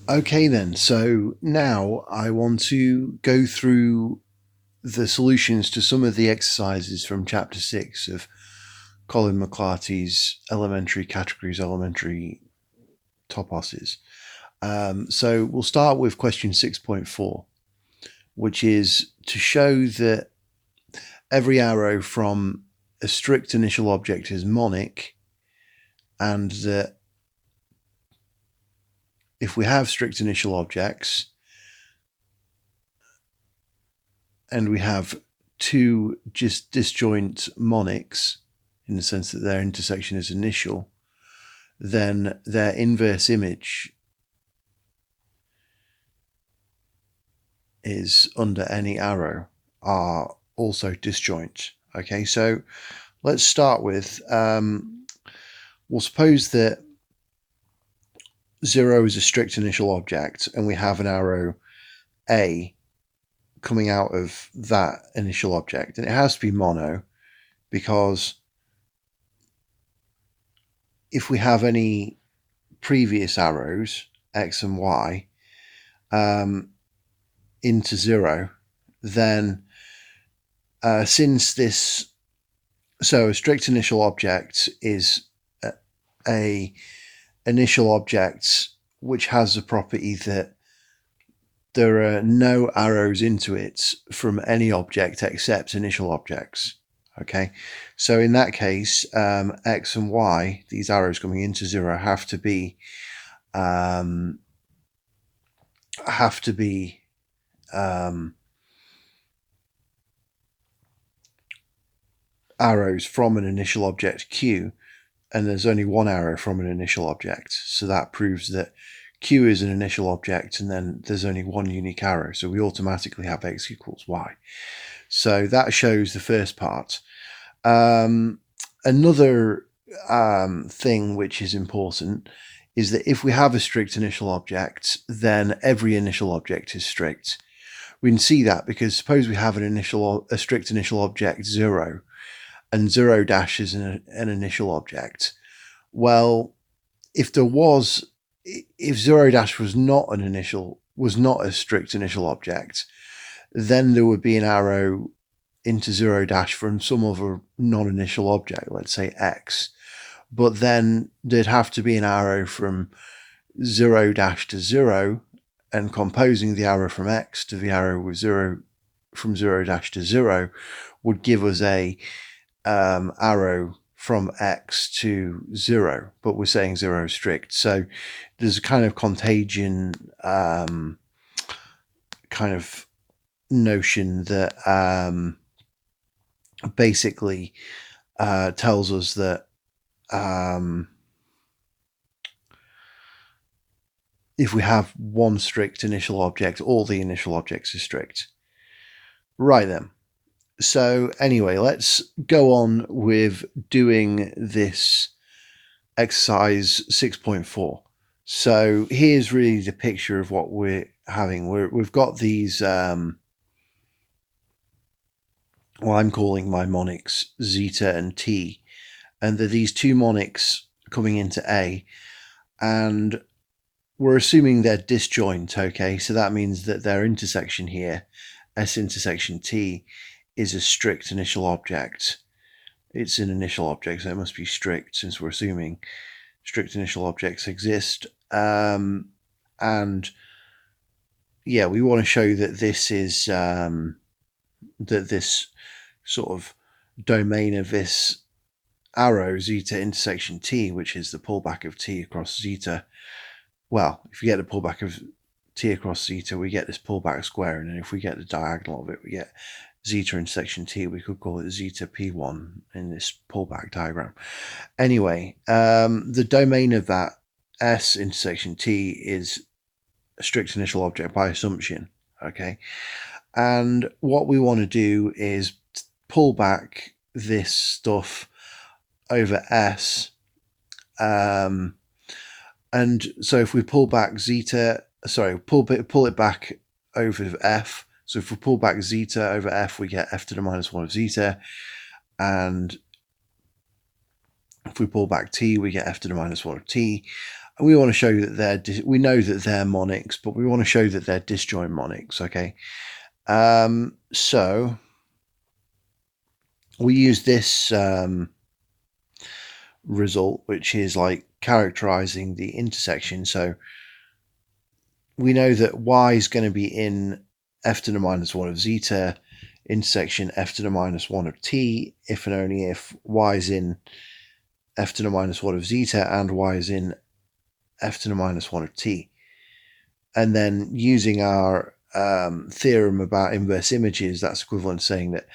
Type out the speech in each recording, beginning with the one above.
Okay then, so now I want to go through the solutions to some of the exercises from chapter 6 of Colin McClarty's Elementary Categories, Elementary Toposes. So we'll start with question 6.4, which is to show that every arrow from a strict initial object is monic, and that if we have strict initial objects and we have two just disjoint monics in the sense that their intersection is initial, then their inverse image is under any arrow are also disjoint. Okay, so let's start with, we'll suppose that 0 is a strict initial object and we have an arrow A coming out of that initial object, and it has to be mono because if we have any previous arrows, X and Y, into 0, then since this, so a strict initial object is a initial object which has the property that there are no arrows into it from any object except initial objects. Okay, so in that case, X and Y, these arrows coming into 0, have to be arrows from an initial object Q, and there's only one arrow from an initial object. So that proves that Q is an initial object and then there's only one unique arrow. So we automatically have X equals Y. So that shows the first part. Another thing which is important is that if we have a strict initial object, then every initial object is strict. We can see that because suppose we have a strict initial object 0, and 0 dash is an initial object. Well, if 0 dash was not a strict initial object, then there would be an arrow into 0 dash from some other non-initial object, let's say X. But then there'd have to be an arrow from 0 dash to 0, and composing the arrow from X to the arrow with 0 from 0 dash to 0 would give us a arrow from X to 0, but we're saying 0 is strict. So there's a kind of contagion kind of notion that basically tells us that if we have one strict initial object, all the initial objects are strict. Right then. So anyway, let's go on with doing this exercise 6.4. So here's really the picture of what we're having. We've got these, well, I'm calling my monics zeta and t, and they're these two monics coming into A, and we're assuming they're disjoint, okay? So that means that their intersection here, S intersection t, is a strict initial object. It's an initial object, so it must be strict since we're assuming strict initial objects exist. And yeah, we want to show that this is that this sort of domain of this arrow zeta intersection t, which is the pullback of t across zeta. Well, if you get the pullback of t across zeta, we get this pullback square, and then if we get the diagonal of it, we get zeta intersection t. We could call it zeta p1 in this pullback diagram. Anyway, the domain of that S intersection t is a strict initial object by assumption, okay? And what we want to do is pull back this stuff over S. And so if we pull back zeta, pull it back over F. So if we pull back zeta over F, we get F to the minus 1 of zeta. And if we pull back t, we get F to the minus 1 of t. we want to show that we know that they're monics, but we want to show that they're disjoint monics. Okay, so we use this result, which is like characterizing the intersection. So we know that y is going to be in f to the minus 1 of zeta intersection f to the minus 1 of t, if and only if y is in f to the minus 1 of zeta and y is in f to the minus 1 of t. And then using our theorem about inverse images, that's equivalent to saying that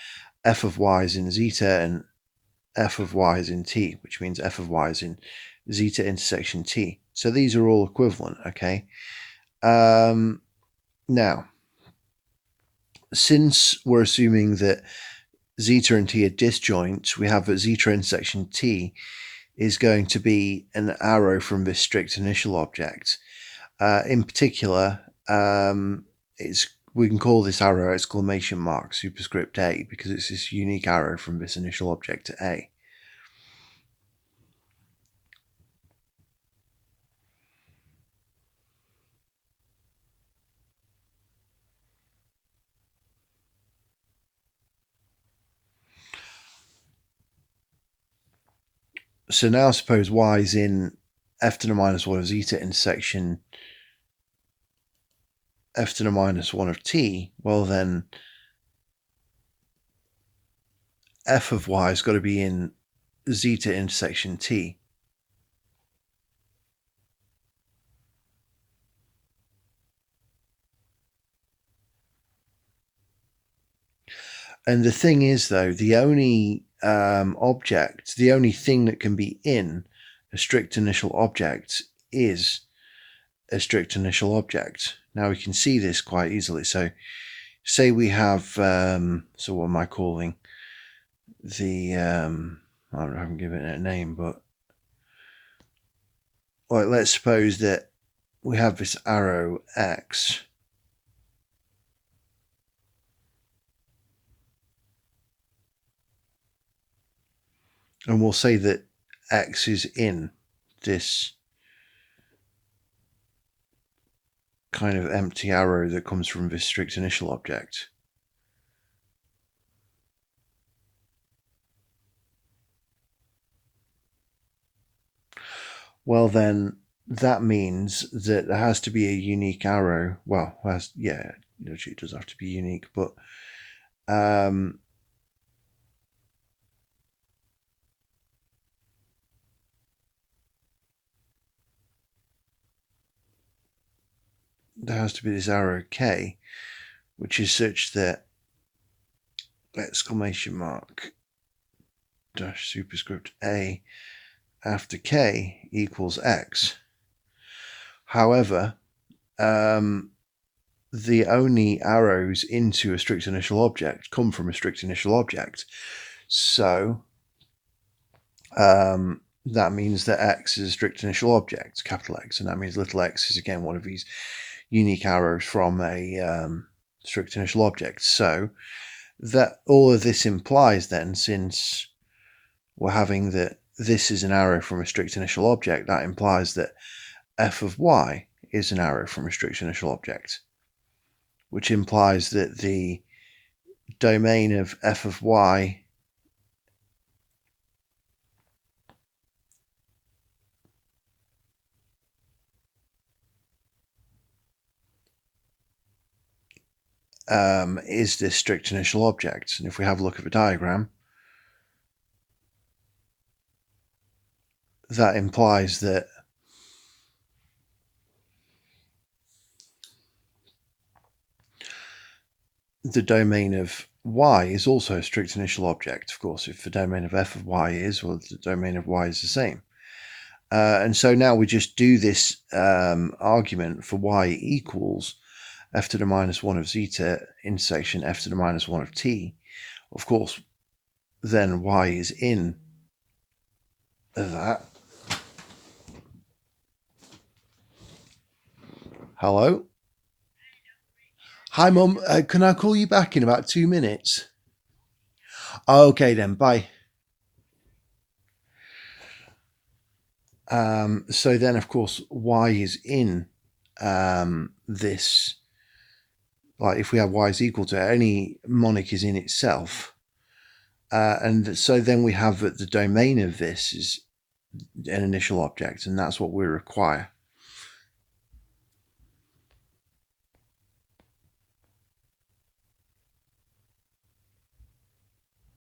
f of y is in zeta and f of y is in t, which means f of y is in zeta intersection t. So these are all equivalent, okay? Now, since we're assuming that zeta and t are disjoint, we have that zeta intersection t is going to be an arrow from this strict initial object. In particular, we can call this arrow exclamation mark superscript A because it's this unique arrow from this initial object to A. So now suppose y is in f to the minus 1 of zeta intersection f to the minus 1 of t. Well, then f of y has got to be in zeta intersection t. And the thing is, though, the only the only thing that can be in a strict initial object is a strict initial object. Now we can see this quite easily. So say we have, so what am I calling the, I haven't given it a name, but like, let's suppose that we have this arrow x. And we'll say that x is in this kind of empty arrow that comes from this strict initial object. Well, then that means that there has to be a unique arrow. Well, it does have to be unique, but there has to be this arrow k, which is such that exclamation mark dash superscript a after k equals x. However, the only arrows into a strict initial object come from a strict initial object. So that means that x is a strict initial object, capital X, and that means little x is again one of these unique arrows from a strict initial object. So that all of this implies then, since we're having that this is an arrow from a strict initial object, that implies that f of y is an arrow from a strict initial object, which implies that the domain of f of y is this strict initial object. And if we have a look at the diagram, that implies that the domain of y is also a strict initial object. Of course, if the domain of f of y is, well, the domain of y is the same. And so now we just do this argument for y equals f to the minus 1 of zeta intersection f to the minus 1 of t. Of course, then y is in that. Hello? Hi, Mum. Can I call you back in about 2 minutes? Okay, then. Bye. So then, of course, y is in this. Like if we have y is equal to any monic is in itself. And so then we have that the domain of this is an initial object, and that's what we require.